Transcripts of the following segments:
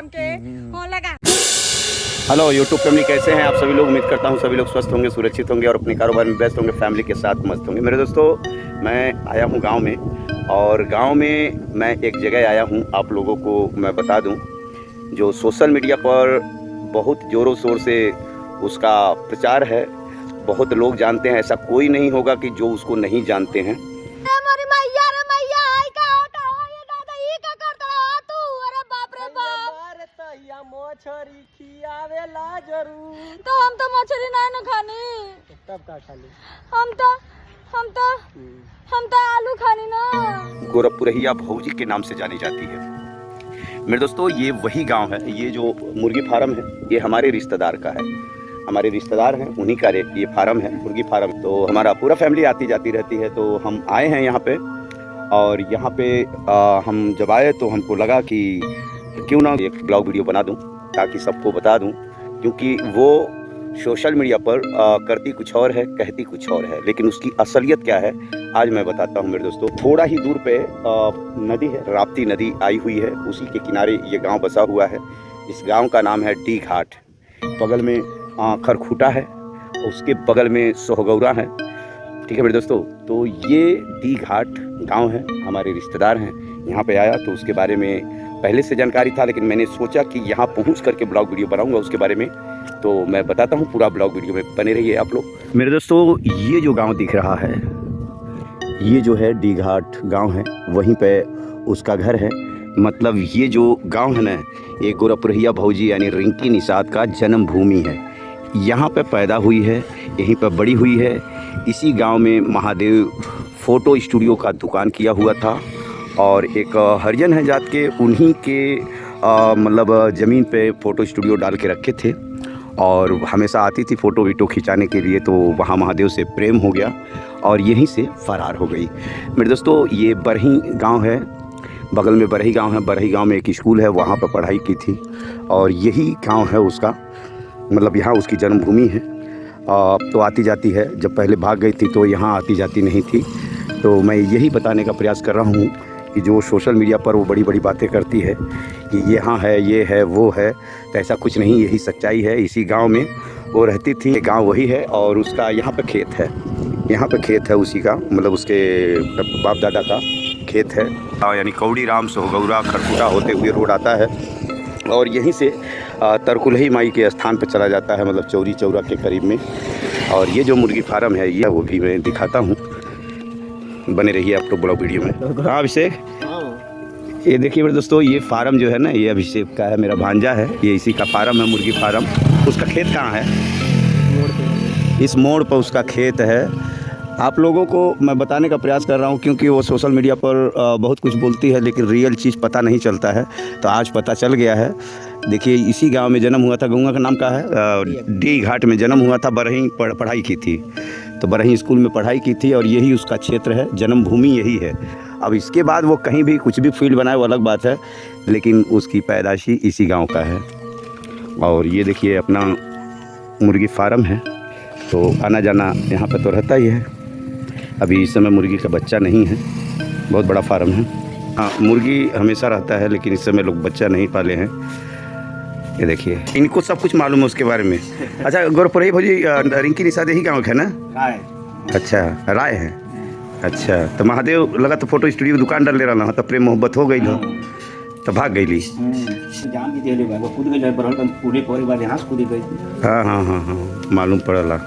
हमके फोन लगा। मछरी खियावेला जरूर। तो हम तो मछली ना खानी, तब का खाली हम तो आलू खानी ना। गोरखपुरहिया भौजी के नाम से जानी जाती है। मेरे दोस्तों, ये वही गांव है, ये जो मुर्गी फार्म है ये हमारे रिश्तेदार का है। हमारे रिश्तेदार हैं, उन्हीं का ये फार्म है, मुर्गी फार्म। तो हमारा पूरा फैमिली आती जाती रहती है। तो हम आए हैं यहाँ पे, और यहाँ पे हम जब आए तो हमको लगा कि क्यों ना एक ब्लॉग वीडियो बना दूं, ताकि सबको बता दूं, क्योंकि वो सोशल मीडिया पर करती कुछ और है, कहती कुछ और है, लेकिन उसकी असलियत क्या है आज मैं बताता हूं। मेरे दोस्तों, थोड़ा ही दूर पे नदी है, राप्ती नदी आई हुई है, उसी के किनारे ये गांव बसा हुआ है। इस गांव का नाम है डी घाट। बगल में खरखूटा है, उसके बगल में सोहगौरा है। ठीक है मेरे दोस्तों, तो ये डी घाट गाँव है, हमारे रिश्तेदार हैं। यहाँ पे आया तो उसके बारे में पहले से जानकारी था, लेकिन मैंने सोचा कि यहाँ पहुँच करके ब्लॉग वीडियो बनाऊंगा उसके बारे में। तो मैं बताता हूँ, पूरा ब्लॉग वीडियो में बने रहिए आप लोग। मेरे दोस्तों, ये जो गांव दिख रहा है, ये जो है डी घाट गांव है, वहीं पे उसका घर है। मतलब ये जो गांव है ना, ये गोरखपुरहिया भौजी यानी रिंकी निषाद का जन्मभूमि है। यहाँ पे पैदा हुई है, यहीं पर बड़ी हुई है। इसी गाँव में महादेव फ़ोटो स्टूडियो का दुकान किया हुआ था, और एक हरिजन है जात के, उन्हीं के मतलब ज़मीन पे फ़ोटो स्टूडियो डाल के रखे थे, और हमेशा आती थी फ़ोटो वीटो खिंचाने के लिए। तो वहाँ महादेव से प्रेम हो गया और यहीं से फ़रार हो गई। मेरे दोस्तों, ये बरही गांव है, बगल में बरही गांव है। बरही गांव में एक स्कूल है, वहाँ पर पढ़ाई की थी, और यही गांव है उसका, मतलब यहाँ उसकी जन्मभूमि है। तो आती जाती है, जब पहले भाग गई थी तो यहाँ आती जाती नहीं थी। तो मैं यही बताने का प्रयास कर रहा हूँ कि जो सोशल मीडिया पर वो बड़ी बड़ी बातें करती है कि यहाँ है, ये है, वो है, तो ऐसा कुछ नहीं, यही सच्चाई है। इसी गांव में वो रहती थी, गांव वही है, और उसका यहाँ पे खेत है, यहाँ पे खेत है उसी का, मतलब उसके बाप दादा का खेत है। यानी कौड़ी राम सोहगौरा खरखूटा होते हुए रोड आता है, और यहीं से तरकुलही माई के स्थान पर चला जाता है, मतलब चौरी चौरा के करीब में। और ये जो मुर्गी फार्म है, ये वो भी मैं दिखाता हूँ, बने रहिए आप लोग ब्लॉग वीडियो में। हाँ अभिषेक, ये देखिए मेरे दोस्तों, ये फार्म जो है ना, ये अभिषेक का है, मेरा भांजा है, ये इसी का फार्म है, मुर्गी फार्म। उसका खेत कहाँ है? इस मोड़ पर उसका खेत है। आप लोगों को मैं बताने का प्रयास कर रहा हूँ, क्योंकि वो सोशल मीडिया पर बहुत कुछ बोलती है, लेकिन रियल चीज़ पता नहीं चलता है। तो आज पता चल गया है। देखिए, इसी गांव में जन्म हुआ था। गाँव का नाम क्या है? डी घाट में जन्म हुआ था। बरही पढ़ाई की थी, तो बरही स्कूल में पढ़ाई की थी, और यही उसका क्षेत्र है, जन्मभूमि यही है। अब इसके बाद वो कहीं भी कुछ भी फील्ड बनाए वो अलग बात है, लेकिन उसकी पैदाशी इसी गांव का है। और ये देखिए अपना मुर्गी फार्म है, तो आना जाना यहाँ पे तो रहता ही है। अभी इस समय मुर्गी का बच्चा नहीं है, बहुत बड़ा फार्म है। हाँ, मुर्गी हमेशा रहता है, लेकिन इस समय लोग बच्चा नहीं पाले हैं। ये देखिए, इनको सब कुछ मालूम है उसके बारे में। अच्छा, गोरखपुरहिया भौजी रिंकी निषाद यही गाँव है ना? राय। अच्छा, राय है। अच्छा, तो महादेव लगा तो फोटो स्टूडियो दुकान डाल ले रहा ना, तो प्रेम मोहब्बत हो गई हो, तो भाग गई ली। हाँ हाँ हाँ हाँ, मालूम पड़ला,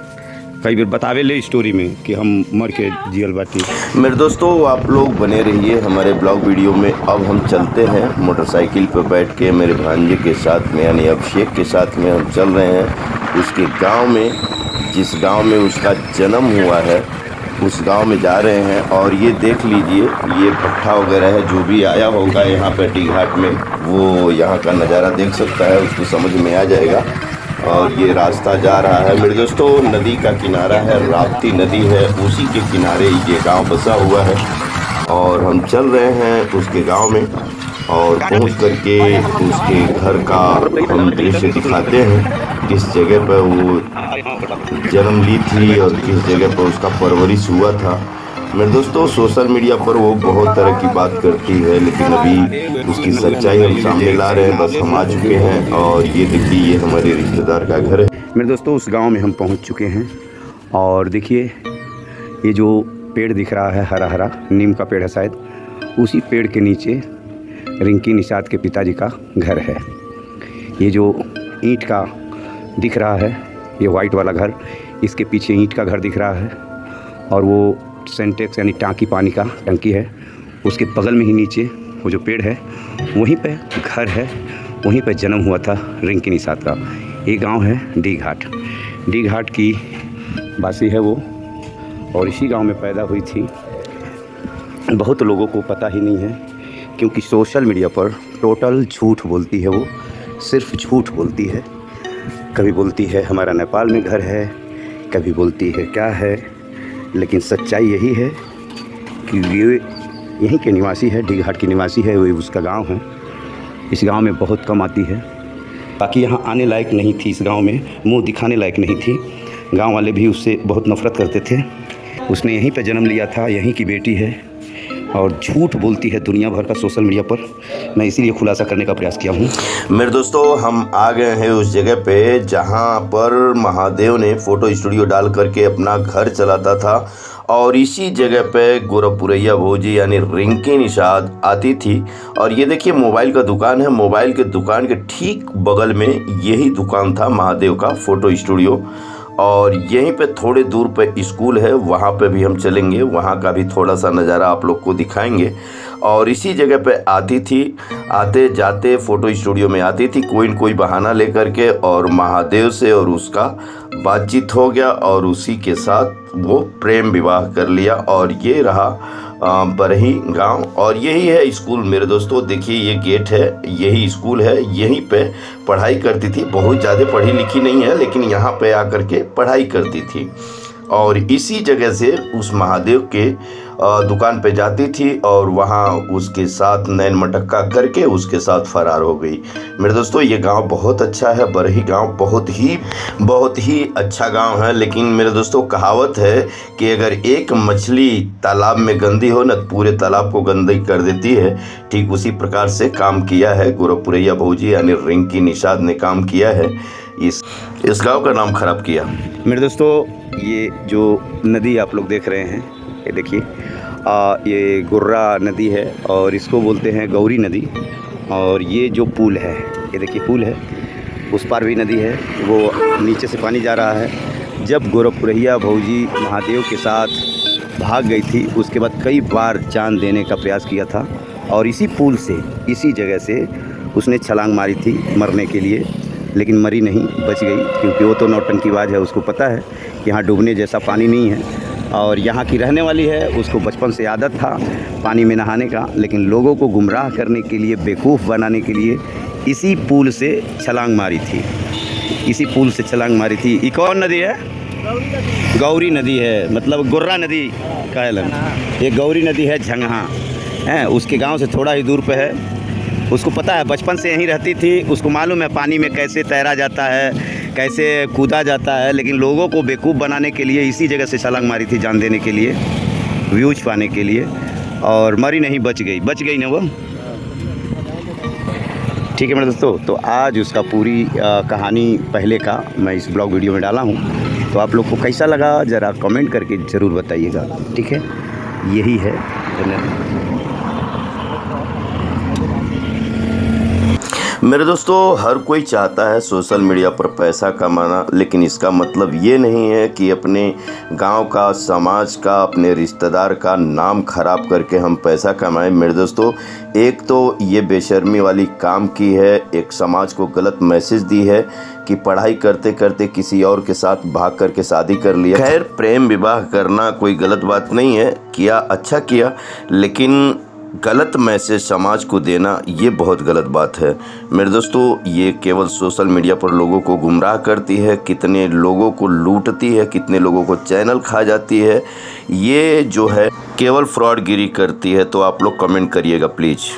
कई बार बतावे ले स्टोरी में कि हम मर के जियल बाटी। मेरे दोस्तों, आप लोग बने रहिए हमारे ब्लॉग वीडियो में। अब हम चलते हैं मोटरसाइकिल पर बैठ के, मेरे भांजे के साथ में यानी अभिषेक के साथ में हम चल रहे हैं उसके गांव में, जिस गांव में उसका जन्म हुआ है, उस गांव में जा रहे हैं। और ये देख लीजिए, ये भट्ठा वगैरह है, जो भी आया होगा यहाँ पे डी घाट में, वो यहाँ का नज़ारा देख सकता है, उसको समझ में आ जाएगा। और ये रास्ता जा रहा है मेरे दोस्तों, नदी का किनारा है, राप्ती नदी है, उसी के किनारे ये गांव बसा हुआ है। और हम चल रहे हैं उसके गांव में, और पहुंच करके उसके घर का हम दृश्य दिखाते हैं, किस जगह पर वो जन्म ली थी और किस जगह पर उसका परवरिश हुआ था। मेरे दोस्तों सोशल मीडिया पर वो बहुत तरह की बात करती है, लेकिन अभी उसकी सच्चाई हम सामने ला रहे हैं। बस हम आ चुके हैं और ये देखिए ये हमारे रिश्तेदार का घर है। मेरे दोस्तों उस गांव में हम पहुंच चुके हैं और देखिए ये जो पेड़ दिख रहा है हरा हरा, नीम का पेड़ है शायद, उसी पेड़ के नीचे रिंकी निषाद के पिताजी का घर है। ये जो ईंट का दिख रहा है, ये वाइट वाला घर, इसके पीछे ईंट का घर दिख रहा है और वो सेंटेक्स यानी टांकी, पानी का टंकी है, उसके बगल में ही नीचे वो जो पेड़ है वहीं पे घर है, वहीं पे जन्म हुआ था रिंकी निषाद का। ये गांव है डी घाट, डी घाट की वासी है वो और इसी गांव में पैदा हुई थी। बहुत लोगों को पता ही नहीं है क्योंकि सोशल मीडिया पर टोटल झूठ बोलती है वो, सिर्फ झूठ बोलती है। कभी बोलती है हमारा नेपाल में घर है, कभी बोलती है क्या है, लेकिन सच्चाई यही है कि ये यहीं के निवासी है, डी घाट की निवासी है, वही उसका गांव है। इस गांव में बहुत कम आती है, बाकी यहाँ आने लायक नहीं थी, इस गांव में मुंह दिखाने लायक नहीं थी। गांव वाले भी उससे बहुत नफ़रत करते थे। उसने यहीं पे जन्म लिया था, यहीं की बेटी है और झूठ बोलती है दुनिया भर का सोशल मीडिया पर। मैं इसीलिए खुलासा करने का प्रयास किया हूँ। मेरे दोस्तों हम आ गए हैं उस जगह पे जहाँ पर महादेव ने फ़ोटो स्टूडियो डाल करके अपना घर चलाता था और इसी जगह पे गोरखपुरैया भौजी यानी रिंकी निषाद आती थी। और ये देखिए मोबाइल का दुकान है, मोबाइल के दुकान के ठीक बगल में यही दुकान था महादेव का फ़ोटो स्टूडियो। और यहीं पे थोड़े दूर पे स्कूल है, वहाँ पे भी हम चलेंगे, वहाँ का भी थोड़ा सा नज़ारा आप लोग को दिखाएंगे। और इसी जगह पे आती थी, आते जाते फ़ोटो स्टूडियो में आती थी कोई न कोई बहाना लेकर के, और महादेव से और उसका बातचीत हो गया और उसी के साथ वो प्रेम विवाह कर लिया। और ये रहा बरही गांव और यही है स्कूल। मेरे दोस्तों देखिए ये गेट है, यही स्कूल है, यहीं पे पढ़ाई करती थी। बहुत ज़्यादा पढ़ी लिखी नहीं है लेकिन यहाँ पे आकर के पढ़ाई करती थी और इसी जगह से उस महादेव के दुकान पे जाती थी और वहाँ उसके साथ नैन मटक्का करके उसके साथ फरार हो गई। मेरे दोस्तों ये गांव बहुत अच्छा है, बरही गांव बहुत ही अच्छा गांव है। लेकिन मेरे दोस्तों कहावत है कि अगर एक मछली तालाब में गंदी हो न तो पूरे तालाब को गंदी कर देती है। ठीक उसी प्रकार से काम किया है गोरखपुरैया भौजी यानी रिंकी निषाद ने काम किया है, इस गांव का नाम खराब किया। मेरे दोस्तों ये जो नदी आप लोग देख रहे हैं, ये देखिए ये गुर्रा नदी है और इसको बोलते हैं गौरी नदी। और ये जो पुल है, ये देखिए पुल है, उस पार भी नदी है, वो नीचे से पानी जा रहा है। जब गोरखपुरैया भौजी महादेव के साथ भाग गई थी उसके बाद कई बार जान देने का प्रयास किया था और इसी पुल से, इसी जगह से उसने छलांग मारी थी मरने के लिए, लेकिन मरी नहीं, बच गई क्योंकि वो तो नौटंकीबाज है, उसको पता है कि यहाँ डूबने जैसा पानी नहीं है। और यहाँ की रहने वाली है, उसको बचपन से आदत था पानी में नहाने का, लेकिन लोगों को गुमराह करने के लिए, बेवकूफ़ बनाने के लिए इसी पुल से छलांग मारी थी, इसी पुल से छलांग मारी थी। ये कौन नदी है? गौरी नदी है, मतलब गुर्रा नदी का है। ये गौरी नदी है झंगहा है, उसके गांव से थोड़ा ही दूर पे है। उसको पता है, बचपन से यहीं रहती थी, उसको मालूम है पानी में कैसे तैरा जाता है, कैसे कूदा जाता है, लेकिन लोगों को बेवकूफ़ बनाने के लिए इसी जगह से छलांग मारी थी, जान देने के लिए, व्यूज पाने के लिए। और मरी नहीं, बच गई ना वो। ठीक है मेरे दोस्तों, तो आज उसका पूरी कहानी पहले का मैं इस ब्लॉग वीडियो में डाला हूँ, तो आप लोग को कैसा लगा ज़रा कमेंट करके ज़रूर बताइएगा। ठीक है, यही है। मेरे दोस्तों हर कोई चाहता है सोशल मीडिया पर पैसा कमाना, लेकिन इसका मतलब ये नहीं है कि अपने गांव का, समाज का, अपने रिश्तेदार का नाम खराब करके हम पैसा कमाएं। मेरे दोस्तों एक तो ये बेशर्मी वाली काम की है, एक समाज को गलत मैसेज दी है कि पढ़ाई करते करते किसी और के साथ भाग करके शादी कर लिया। खैर प्रेम विवाह करना कोई गलत बात नहीं है, किया अच्छा किया, लेकिन गलत मैसेज समाज को देना ये बहुत गलत बात है। मेरे दोस्तों ये केवल सोशल मीडिया पर लोगों को गुमराह करती है, कितने लोगों को लूटती है, कितने लोगों को चैनल खा जाती है। ये जो है केवल फ्रॉडगिरी करती है। तो आप लोग कमेंट करिएगा प्लीज़।